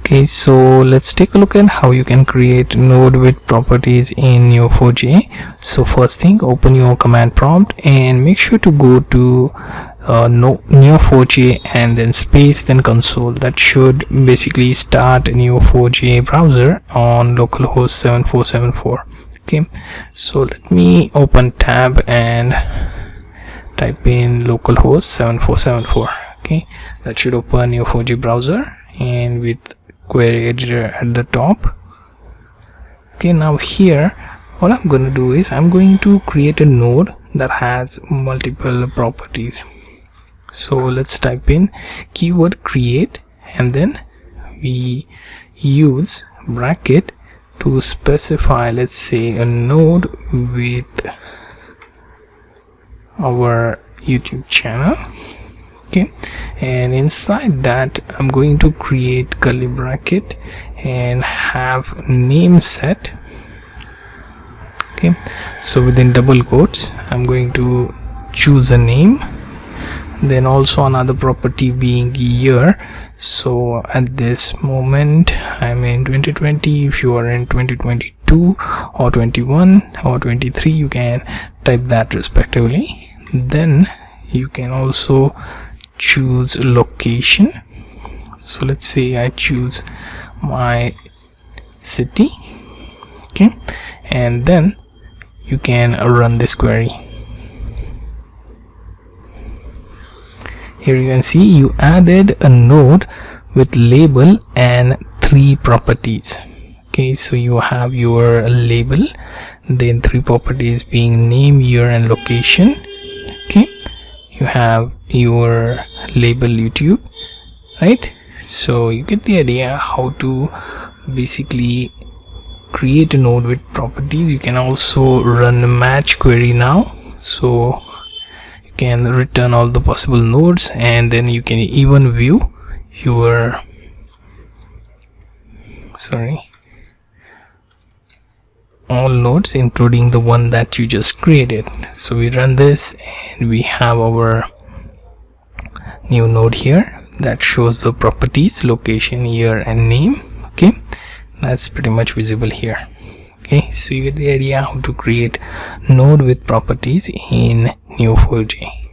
Okay, so let's take a look at how you can create node with properties in Neo4j. So first thing, open your command prompt and make sure to go to Neo4j and then space then console. That should basically start Neo4j browser on localhost 7474. Okay, so let me open tab and type in localhost 7474. Okay, that should open Neo4j browser and with query editor at the top. Okay, now here what I'm going to do is I'm going to create a node that has multiple properties. So let's type in keyword create and then we use bracket to specify, let's say, a node with our YouTube channel. Okay, and inside that I'm going to create curly bracket and have name set. Okay, so within double quotes I'm going to choose a name, then also another property being year. So at this moment I'm in 2020. If you are in 2022 or 21 or 23, you can type that respectively. Then you can also choose location. So let's say I choose my city. Okay, and then you can run this query. Here you can see you added a node with label and 3 properties. Okay, so you have your label, then 3 properties being name, year and location. Okay, you have your label YouTube, right? So you get the idea how to basically create a node with properties. You can also run a match query now, so you can return all the possible nodes, and then you can even view your all nodes including the one that you just created. So we run this and we have our new node here that shows the properties, location, year and name. Okay, that's pretty much visible here. Okay, so you get the idea how to create node with properties in Neo4j.